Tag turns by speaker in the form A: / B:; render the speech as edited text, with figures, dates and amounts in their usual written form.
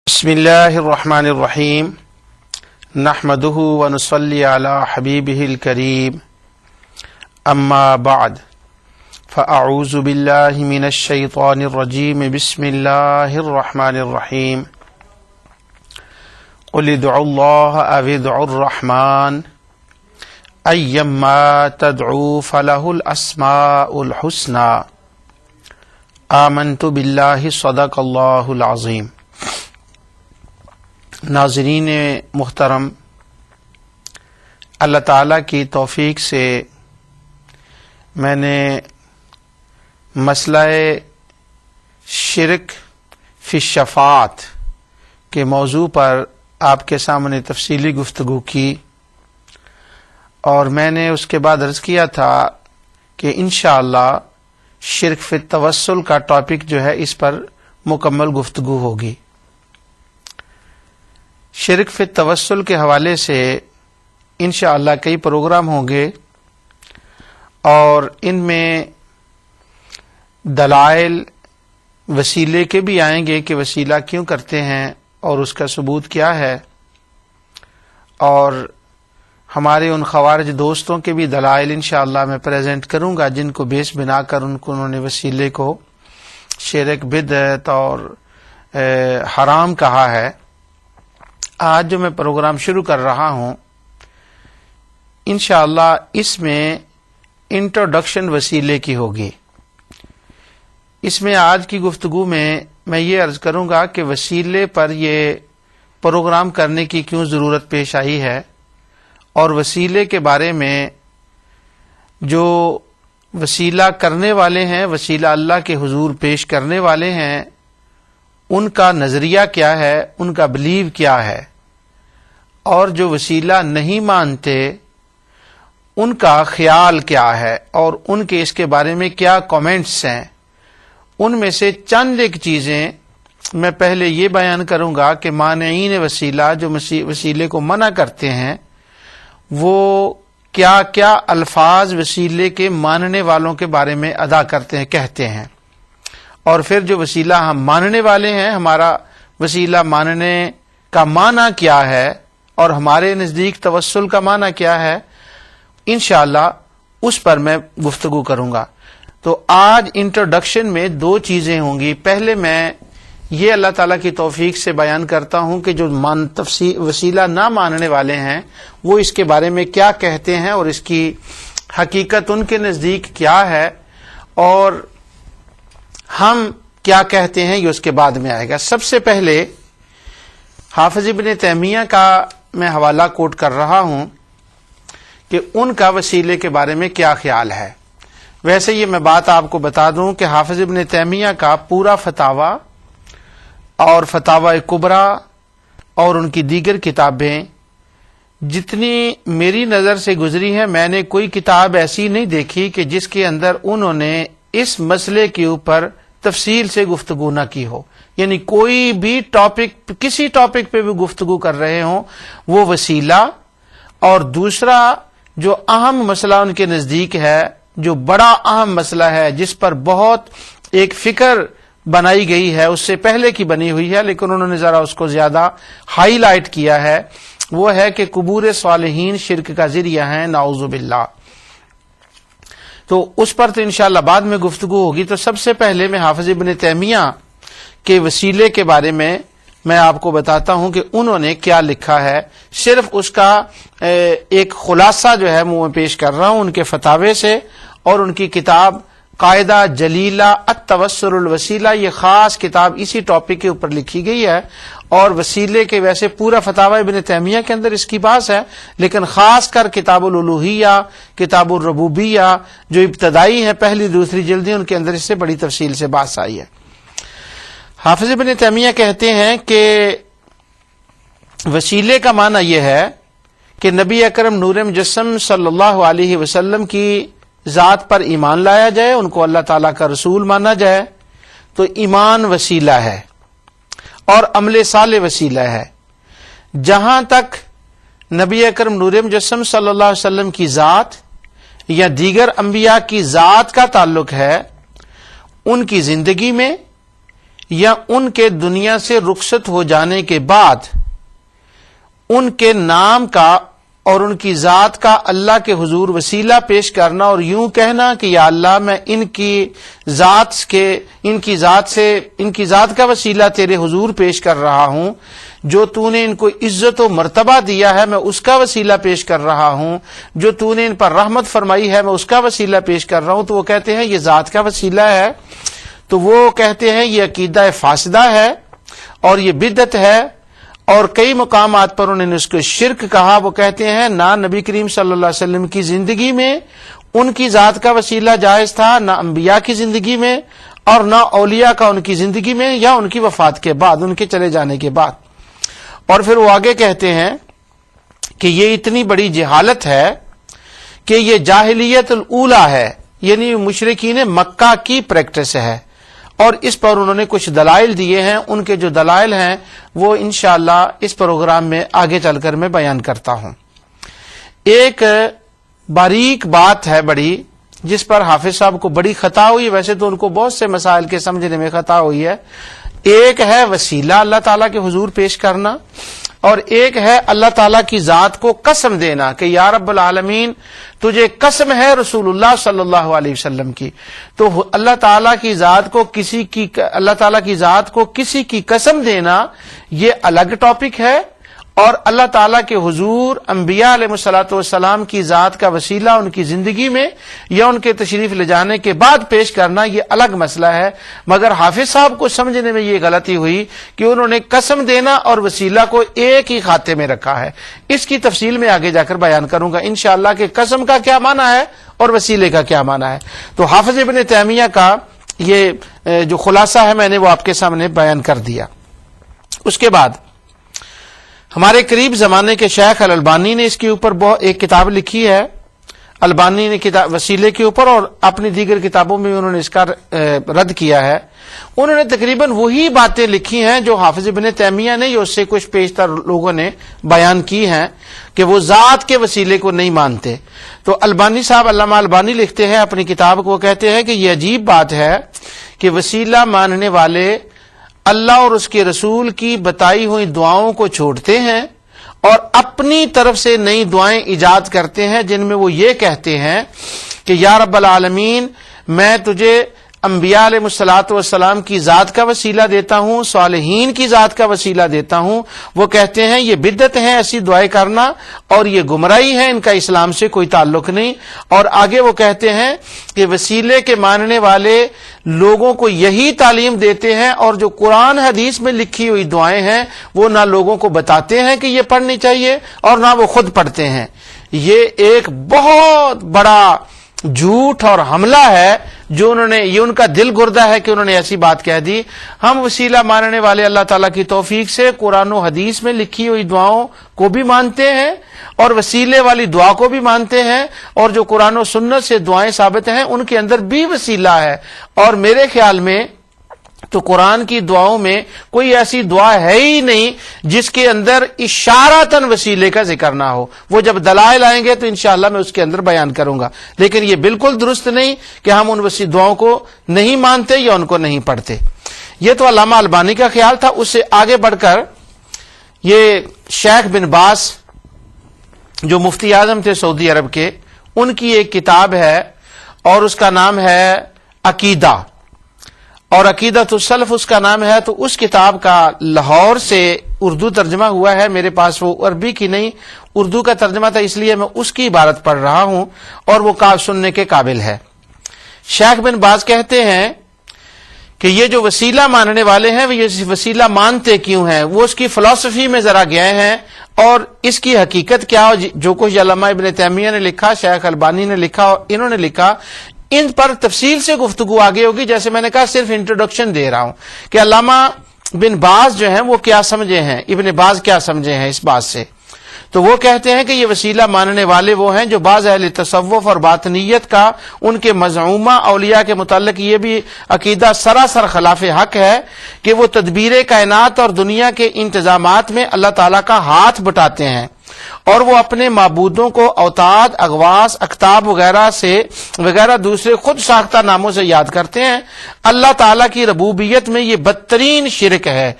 A: بسم اللہ الرحمن الرحیم نحمده ونصلی علی حبیبہ الکریم اما بعد فاعوذ باللہ من الشیطان الرجیم بسم اللہ الرحمن الرحیم قل ادعوا اللہ او ادعوا الرحمن ایما تدعوا فلہ الاسماء الحسنى آمنت باللہ صدق اللہ العظیم۔ ناظرین محترم، اللہ تعالیٰ کی توفیق سے میں نے مسئلہ شرک فی الشفاعت کے موضوع پر آپ کے سامنے تفصیلی گفتگو کی، اور میں نے اس کے بعد عرض کیا تھا کہ انشاءاللہ شرک فی التوسل کا ٹاپک جو ہے اس پر مکمل گفتگو ہوگی۔ شرک فی التوسل کے حوالے سے انشاءاللہ کئی پروگرام ہوں گے، اور ان میں دلائل وسیلے کے بھی آئیں گے کہ وسیلہ کیوں کرتے ہیں اور اس کا ثبوت کیا ہے، اور ہمارے ان خوارج دوستوں کے بھی دلائل انشاءاللہ میں پریزنٹ کروں گا جن کو بیس بنا کر انہوں نے وسیلے کو شرک، بدعت اور حرام کہا ہے۔ آج جو میں پروگرام شروع کر رہا ہوں انشاءاللہ اس میں انٹروڈکشن وسیلے کی ہوگی۔ اس میں آج کی گفتگو میں یہ عرض کروں گا کہ وسیلے پر یہ پروگرام کرنے کی کیوں ضرورت پیش آئی ہے، اور وسیلے کے بارے میں جو وسیلہ کرنے والے ہیں، وسیلہ اللہ کے حضور پیش کرنے والے ہیں، ان کا نظریہ کیا ہے، ان کا بلیو کیا ہے، اور جو وسیلہ نہیں مانتے ان کا خیال کیا ہے، اور ان کے اس کے بارے میں کیا کامنٹس ہیں۔ ان میں سے چند ایک چیزیں میں پہلے یہ بیان کروں گا کہ مانعین وسیلہ، جو وسیلے کو منع کرتے ہیں، وہ کیا کیا الفاظ وسیلے کے ماننے والوں کے بارے میں ادا کرتے ہیں، کہتے ہیں، اور پھر جو وسیلہ ہم ماننے والے ہیں، ہمارا وسیلہ ماننے کا معنی کیا ہے اور ہمارے نزدیک توسل کا معنی کیا ہے، انشاءاللہ اس پر میں گفتگو کروں گا۔ تو آج انٹروڈکشن میں دو چیزیں ہوں گی۔ پہلے میں یہ اللہ تعالیٰ کی توفیق سے بیان کرتا ہوں کہ جو وسیلہ نہ ماننے والے ہیں وہ اس کے بارے میں کیا کہتے ہیں اور اس کی حقیقت ان کے نزدیک کیا ہے، اور ہم کیا کہتے ہیں، یہ اس کے بعد میں آئے گا۔ سب سے پہلے حافظ ابن تیمیہ کا میں حوالہ کوٹ کر رہا ہوں کہ ان کا وسیلے کے بارے میں کیا خیال ہے۔ ویسے یہ میں بات آپ کو بتا دوں کہ حافظ ابن تیمیہ کا پورا فتاوی اور فتاوی کبریٰ اور ان کی دیگر کتابیں جتنی میری نظر سے گزری ہیں، میں نے کوئی کتاب ایسی نہیں دیکھی کہ جس کے اندر انہوں نے اس مسئلے کے اوپر تفصیل سے گفتگو نہ کی ہو، یعنی کوئی بھی ٹاپک، کسی ٹاپک پہ بھی گفتگو کر رہے ہوں، وہ وسیلہ اور دوسرا جو اہم مسئلہ ان کے نزدیک ہے، جو بڑا اہم مسئلہ ہے جس پر بہت ایک فکر بنائی گئی ہے، اس سے پہلے کی بنی ہوئی ہے لیکن انہوں نے ذرا اس کو زیادہ ہائی لائٹ کیا ہے، وہ ہے کہ قبور صالحین شرک کا ذریعہ ہیں، نعوذ باللہ۔ تو اس پر تو انشاءاللہ بعد میں گفتگو ہوگی۔ تو سب سے پہلے میں حافظ ابن تیمیہ کے وسیلے کے بارے میں آپ کو بتاتا ہوں کہ انہوں نے کیا لکھا ہے، صرف اس کا ایک خلاصہ جو ہے میں پیش کر رہا ہوں ان کے فتاوے سے، اور ان کی کتاب قاعدہ جلیلہ التوسل الوسیلہ، یہ خاص کتاب اسی ٹاپک کے اوپر لکھی گئی ہے، اور وسیلے کے ویسے پورا فتاوی ابن تیمیہ کے اندر اس کی بحث ہے، لیکن خاص کر کتاب الالوہیہ، کتاب الربوبیہ جو ابتدائی ہیں، پہلی دوسری جلدیں، ان کے اندر اس سے بڑی تفصیل سے بحث آئی ہے۔ حافظ ابن تیمیہ کہتے ہیں کہ وسیلے کا معنی یہ ہے کہ نبی اکرم نور مجسم صلی اللہ علیہ وسلم کی ذات پر ایمان لایا جائے، ان کو اللہ تعالیٰ کا رسول مانا جائے، تو ایمان وسیلہ ہے اور عمل صالح وسیلہ ہے۔ جہاں تک نبی اکرم نور مجسم صلی اللہ علیہ وسلم کی ذات یا دیگر انبیاء کی ذات کا تعلق ہے، ان کی زندگی میں یا ان کے دنیا سے رخصت ہو جانے کے بعد ان کے نام کا اور ان کی ذات کا اللہ کے حضور وسیلہ پیش کرنا اور یوں کہنا کہ یا اللہ میں ان کی ذات کا وسیلہ تیرے حضور پیش کر رہا ہوں، جو تو نے ان کو عزت و مرتبہ دیا ہے میں اس کا وسیلہ پیش کر رہا ہوں، جو تو نے ان پر رحمت فرمائی ہے میں اس کا وسیلہ پیش کر رہا ہوں. تو وہ کہتے ہیں یہ ذات کا وسیلہ ہے. تو وہ کہتے ہیں یہ عقیدہ فاسدہ ہے اور یہ بدعت ہے، اور کئی مقامات پر انہوں نے اس کو شرک کہا. وہ کہتے ہیں نہ نبی کریم صلی اللہ علیہ وسلم کی زندگی میں ان کی ذات کا وسیلہ جائز تھا، نہ انبیاء کی زندگی میں، اور نہ اولیاء کا ان کی زندگی میں یا ان کی وفات کے بعد، ان کے چلے جانے کے بعد. اور پھر وہ آگے کہتے ہیں کہ یہ اتنی بڑی جہالت ہے کہ یہ جاہلیت الاولی ہے، یعنی مشرکین مکہ کی پریکٹس ہے. اور اس پر انہوں نے کچھ دلائل دیے ہیں. ان کے جو دلائل ہیں وہ انشاءاللہ اس پروگرام میں آگے چل کر میں بیان کرتا ہوں. ایک باریک بات ہے بڑی، جس پر حافظ صاحب کو بڑی خطا ہوئی. ویسے تو ان کو بہت سے مسائل کے سمجھنے میں خطا ہوئی ہے. ایک ہے وسیلہ اللہ تعالیٰ کے حضور پیش کرنا، اور ایک ہے اللہ تعالیٰ کی ذات کو قسم دینا کہ یا رب العالمین تجھے قسم ہے رسول اللہ صلی اللہ علیہ وسلم کی. تو اللہ تعالیٰ کی ذات کو کسی کی قسم دینا یہ الگ ٹاپک ہے، اور اللہ تعالیٰ کے حضور انبیاء علیہ الصلوۃ والسلام کی ذات کا وسیلہ ان کی زندگی میں یا ان کے تشریف لے جانے کے بعد پیش کرنا یہ الگ مسئلہ ہے. مگر حافظ صاحب کو سمجھنے میں یہ غلطی ہوئی کہ انہوں نے قسم دینا اور وسیلہ کو ایک ہی کھاتے میں رکھا ہے. اس کی تفصیل میں آگے جا کر بیان کروں گا انشاءاللہ کہ قسم کا کیا معنی ہے اور وسیلے کا کیا معنی ہے. تو حافظ ابن تیمیہ کا یہ جو خلاصہ ہے میں نے وہ آپ کے سامنے بیان کر دیا. اس کے بعد ہمارے قریب زمانے کے شیخ الالبانی نے اس کے اوپر ایک کتاب لکھی ہے. البانی نے کتاب وسیلے کے اوپر اور اپنی دیگر کتابوں میں انہوں نے اس کا رد کیا ہے. انہوں نے تقریباً وہی باتیں لکھی ہیں جو حافظ ابن تیمیہ نے یا اس سے کچھ پیشتر لوگوں نے بیان کی ہیں کہ وہ ذات کے وسیلے کو نہیں مانتے. تو البانی صاحب علامہ البانی لکھتے ہیں اپنی کتاب کو، کہتے ہیں کہ یہ عجیب بات ہے کہ وسیلہ ماننے والے اللہ اور اس کے رسول کی بتائی ہوئی دعاؤں کو چھوڑتے ہیں اور اپنی طرف سے نئی دعائیں ایجاد کرتے ہیں، جن میں وہ یہ کہتے ہیں کہ یا رب العالمین میں تجھے انبیاء علیہ الصلوۃ والسلام کی ذات کا وسیلہ دیتا ہوں، صالحین کی ذات کا وسیلہ دیتا ہوں. وہ کہتے ہیں یہ بدعت ہے ایسی دعائیں کرنا، اور یہ گمراہی ہے، ان کا اسلام سے کوئی تعلق نہیں. اور آگے وہ کہتے ہیں کہ وسیلے کے ماننے والے لوگوں کو یہی تعلیم دیتے ہیں، اور جو قرآن حدیث میں لکھی ہوئی دعائیں ہیں وہ نہ لوگوں کو بتاتے ہیں کہ یہ پڑھنی چاہیے اور نہ وہ خود پڑھتے ہیں. یہ ایک بہت بڑا جھوٹ اور حملہ ہے جو انہوں نے، یہ ان کا دل گردہ ہے کہ انہوں نے ایسی بات کہہ دی. ہم وسیلہ ماننے والے اللہ تعالیٰ کی توفیق سے قرآن و حدیث میں لکھی ہوئی دعاؤں کو بھی مانتے ہیں اور وسیلے والی دعا کو بھی مانتے ہیں، اور جو قرآن و سنت سے دعائیں ثابت ہیں ان کے اندر بھی وسیلہ ہے. اور میرے خیال میں تو قرآن کی دعاؤں میں کوئی ایسی دعا ہے ہی نہیں جس کے اندر اشارتاً وسیلے کا ذکر نہ ہو. وہ جب دلائل آئیں گے تو انشاءاللہ میں اس کے اندر بیان کروں گا. لیکن یہ بالکل درست نہیں کہ ہم ان دعاؤں کو نہیں مانتے یا ان کو نہیں پڑھتے. یہ تو علامہ البانی کا خیال تھا. اس سے آگے بڑھ کر یہ شیخ بن باز جو مفتی اعظم تھے سعودی عرب کے، ان کی ایک کتاب ہے اور اس کا نام ہے عقیدہ، اور عقیدۃ السلف اس کا نام ہے. تو اس کتاب کا لاہور سے اردو ترجمہ ہوا ہے، میرے پاس وہ عربی کی نہیں اردو کا ترجمہ تھا، اس لیے میں اس کی عبارت پڑھ رہا ہوں اور وہ سننے کے قابل ہے. شیخ بن باز کہتے ہیں کہ یہ جو وسیلہ ماننے والے ہیں وہ یہ وسیلہ مانتے کیوں ہیں، وہ اس کی فلسفی میں ذرا گئے ہیں اور اس کی حقیقت کیا ہو. جو کچھ علامہ ابن تیمیہ نے لکھا، شیخ البانی نے لکھا اور انہوں نے لکھا، ان پر تفصیل سے گفتگو آگے ہوگی. جیسے میں نے کہا صرف انٹروڈکشن دے رہا ہوں کہ علامہ بن باز جو ہیں وہ کیا سمجھے ہیں، ابن باز کیا سمجھے ہیں اس بات سے. تو وہ کہتے ہیں کہ یہ وسیلہ ماننے والے وہ ہیں جو بعض اہل تصوف اور باطنیت کا ان کے مزعومہ اولیاء کے متعلق یہ بھی عقیدہ سراسر خلاف حق ہے کہ وہ تدبیر کائنات اور دنیا کے انتظامات میں اللہ تعالیٰ کا ہاتھ بٹاتے ہیں اور وہ اپنے معبودوں کو اوتاد، اغواس، اقطاب وغیرہ دوسرے خود ساختہ ناموں سے یاد کرتے ہیں، اللہ تعالیٰ کی ربوبیت میں یہ بدترین شرک ہے۔